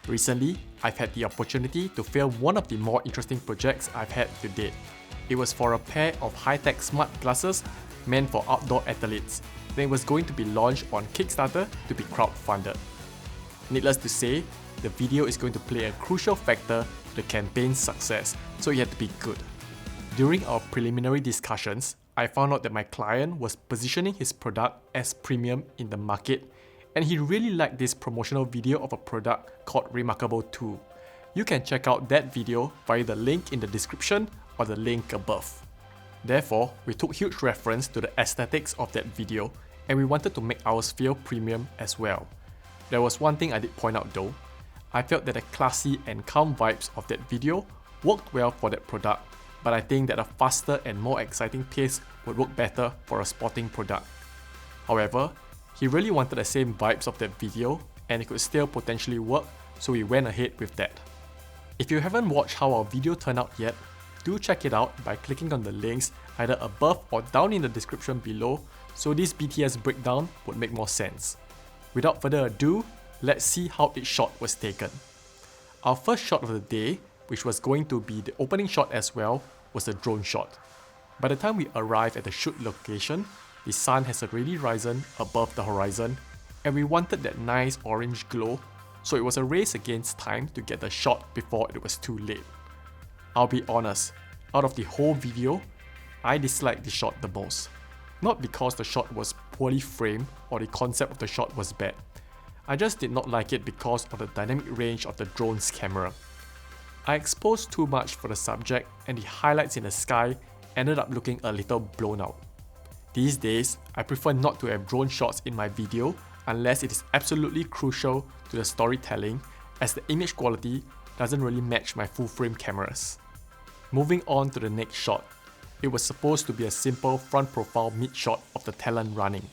Recently, I've had the opportunity to film one of the more interesting projects I've had to date. It was for a pair of high-tech smart glasses meant for outdoor athletes. Then it was going to be launched on Kickstarter to be crowdfunded. Needless to say, the video is going to play a crucial factor to the campaign's success, so it had to be good. During our preliminary discussions, I found out that my client was positioning his product as premium in the market, and he really liked this promotional video of a product called Remarkable 2. You can check out that video via the link in the description or the link above. Therefore, we took huge reference to the aesthetics of that video, and we wanted to make ours feel premium as well. There was one thing I did point out though. I felt that the classy and calm vibes of that video worked well for that product, but I think that a faster and more exciting pace would work better for a sporting product. However, he really wanted the same vibes of that video, and it could still potentially work, so we went ahead with that. If you haven't watched how our video turned out yet, do check it out by clicking on the links either above or down in the description below, so this BTS breakdown would make more sense. Without further ado, let's see how each shot was taken. Our first shot of the day, which was going to be the opening shot as well, was a drone shot. By the time we arrived at the shoot location, the sun has already risen above the horizon, and we wanted that nice orange glow, so it was a race against time to get the shot before it was too late. I'll be honest, out of the whole video, I disliked the shot the most. Not because the shot was poorly framed or the concept of the shot was bad. I just did not like it because of the dynamic range of the drone's camera. I exposed too much for the subject, and the highlights in the sky ended up looking a little blown out. These days, I prefer not to have drone shots in my video unless it is absolutely crucial to the storytelling, as the image quality doesn't really match my full-frame cameras. Moving on to the next shot. It was supposed to be a simple front profile mid shot of the talent running.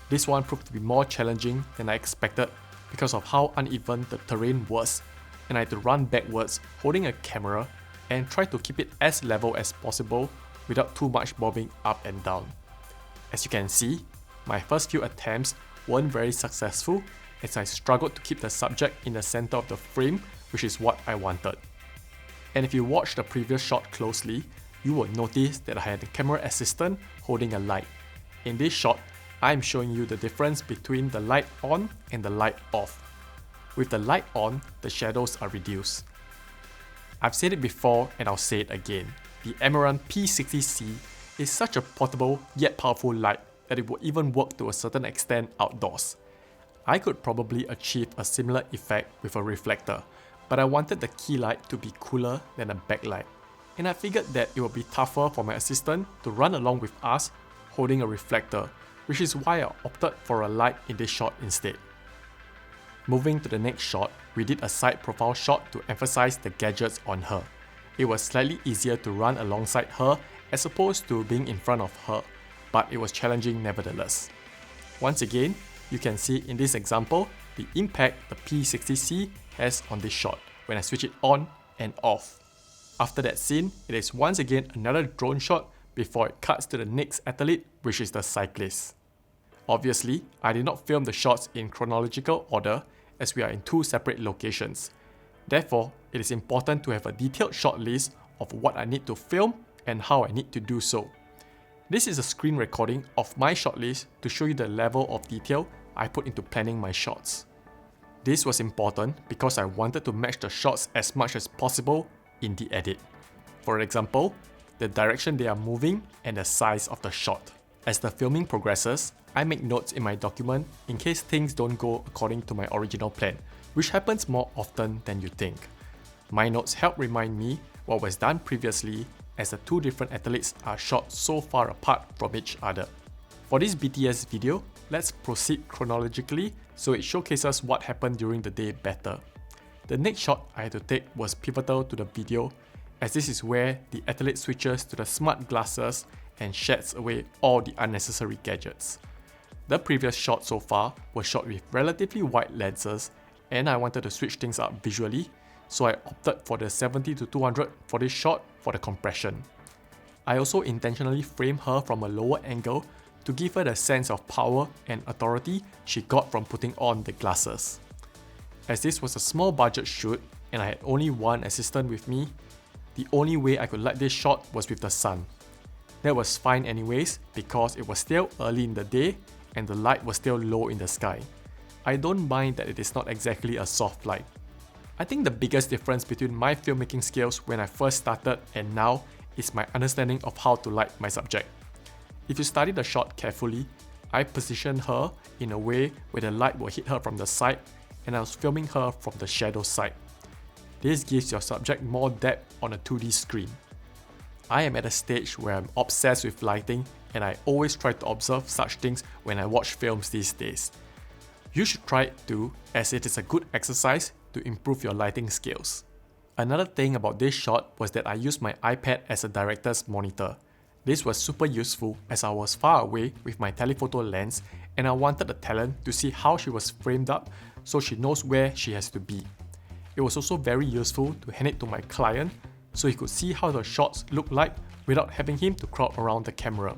This one proved to be more challenging than I expected because of how uneven the terrain was, and I had to run backwards holding a camera and try to keep it as level as possible without too much bobbing up and down. As you can see, my first few attempts weren't very successful as I struggled to keep the subject in the center of the frame, which is what I wanted. And if you watch the previous shot closely, you will notice that I had a camera assistant holding a light. In this shot, I am showing you the difference between the light on and the light off. With the light on, the shadows are reduced. I've said it before and I'll say it again. The Amaran P60C is such a portable yet powerful light that it will even work to a certain extent outdoors. I could probably achieve a similar effect with a reflector, but I wanted the key light to be cooler than a backlight, and I figured that it would be tougher for my assistant to run along with us holding a reflector, which is why I opted for a light in this shot instead. Moving to the next shot, we did a side profile shot to emphasize the gadgets on her. It was slightly easier to run alongside her as opposed to being in front of her, but it was challenging nevertheless. Once again, you can see in this example the impact the P60C has on this shot when I switch it on and off. After that scene, it is once again another drone shot before it cuts to the next athlete, which is the cyclist. Obviously, I did not film the shots in chronological order as we are in two separate locations. Therefore, it is important to have a detailed shot list of what I need to film and how I need to do so. This is a screen recording of my shot list to show you the level of detail I put into planning my shots. This was important because I wanted to match the shots as much as possible in the edit. For example, the direction they are moving and the size of the shot. As the filming progresses, I make notes in my document in case things don't go according to my original plan, which happens more often than you think. My notes help remind me what was done previously, as the two different athletes are shot so far apart from each other. For this BTS video, let's proceed chronologically so it showcases what happened during the day better. The next shot I had to take was pivotal to the video, as this is where the athlete switches to the smart glasses and sheds away all the unnecessary gadgets. The previous shot so far was shot with relatively wide lenses, and I wanted to switch things up visually, so I opted for the 70-200 for this shot for the compression. I also intentionally framed her from a lower angle to give her the sense of power and authority she got from putting on the glasses. As this was a small budget shoot and I had only one assistant with me, the only way I could light this shot was with the sun. That was fine anyways because it was still early in the day and the light was still low in the sky. I don't mind that it is not exactly a soft light. I think the biggest difference between my filmmaking skills when I first started and now is my understanding of how to light my subject. If you study the shot carefully, I positioned her in a way where the light will hit her from the side and I was filming her from the shadow side. This gives your subject more depth on a 2D screen. I am at a stage where I'm obsessed with lighting and I always try to observe such things when I watch films these days. You should try it too, as it is a good exercise to improve your lighting skills. Another thing about this shot was that I used my iPad as a director's monitor. This was super useful as I was far away with my telephoto lens and I wanted the talent to see how she was framed up so she knows where she has to be. It was also very useful to hand it to my client so he could see how the shots look like without having him to crowd around the camera.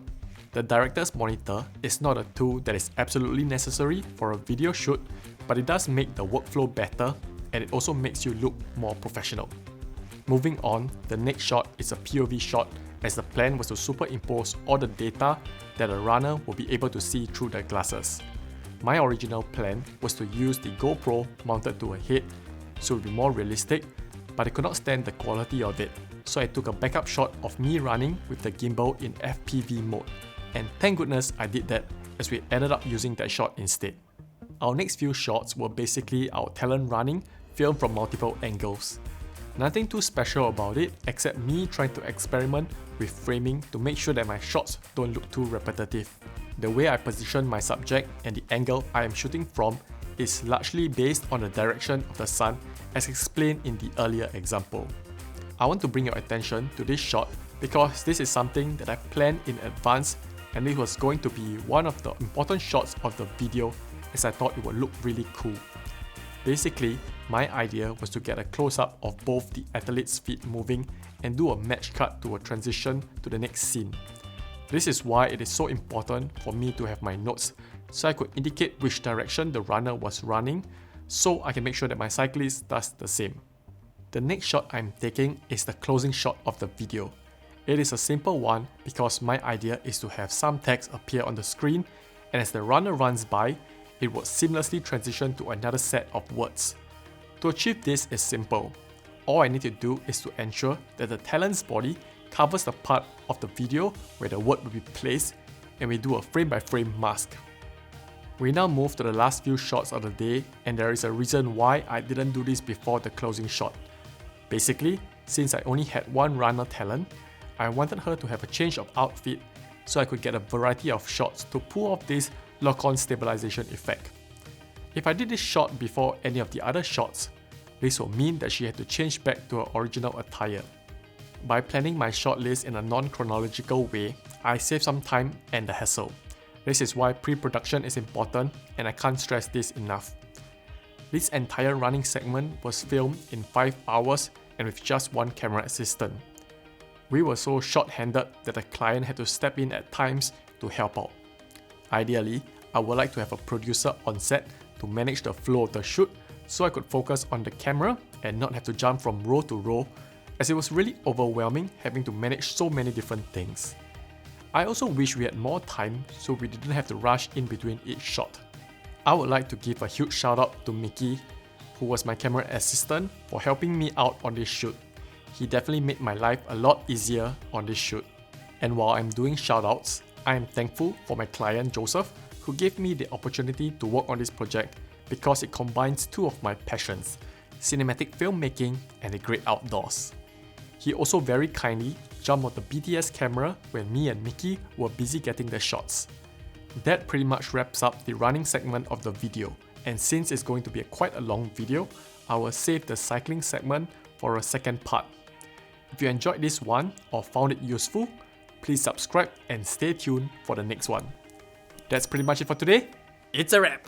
The director's monitor is not a tool that is absolutely necessary for a video shoot, but it does make the workflow better and it also makes you look more professional. Moving on, the next shot is a POV shot as the plan was to superimpose all the data that a runner will be able to see through the glasses. My original plan was to use the Gopro mounted to a head so it would be more realistic, but I could not stand the quality of it, so I took a backup shot of me running with the gimbal in FPV mode. And thank goodness I did that as we ended up using that shot instead. Our next few shots were basically our talent running, filmed from multiple angles. Nothing too special about it except me trying to experiment with framing to make sure that my shots don't look too repetitive. The way I position my subject and the angle I am shooting from is largely based on the direction of the sun as explained in the earlier example. I want to bring your attention to this shot because this is something that I planned in advance and it was going to be one of the important shots of the video as I thought it would look really cool. Basically, my idea was to get a close-up of both the athlete's feet moving and do a match cut to a transition to the next scene. This is why it is so important for me to have my notes so I could indicate which direction the runner was running so I can make sure that my cyclist does the same. The next shot I'm taking is the closing shot of the video. It is a simple one because my idea is to have some text appear on the screen and as the runner runs by, it would seamlessly transition to another set of words. To achieve this is simple. All I need to do is to ensure that the talent's body covers the part of the video where the word will be placed and we do a frame-by-frame mask. We now move to the last few shots of the day and there is a reason why I didn't do this before the closing shot. Basically, since I only had one runner talent, I wanted her to have a change of outfit so I could get a variety of shots to pull off this lock-on stabilization effect. If I did this shot before any of the other shots, this will mean that she had to change back to her original attire. By planning my shot list in a non-chronological way, I save some time and the hassle. This is why pre-production is important and I can't stress this enough. This entire running segment was filmed in 5 hours and with just one camera assistant. We were so short-handed that the client had to step in at times to help out. Ideally, I would like to have a producer on set to manage the flow of the shoot so I could focus on the camera and not have to jump from row to row as it was really overwhelming having to manage so many different things. I also wish we had more time so we didn't have to rush in between each shot. I would like to give a huge shout out to Mickey, who was my camera assistant, for helping me out on this shoot. He definitely made my life a lot easier on this shoot. And while I'm doing shoutouts, I am thankful for my client Joseph, who gave me the opportunity to work on this project because it combines two of my passions, cinematic filmmaking and the great outdoors. He also very kindly jumped on the BTS camera when me and Mickey were busy getting the shots. That pretty much wraps up the running segment of the video, and since it's going to be quite a long video, I will save the cycling segment for a second part. If you enjoyed this one or found it useful, please subscribe and stay tuned for the next one. That's pretty much it for today. It's a wrap!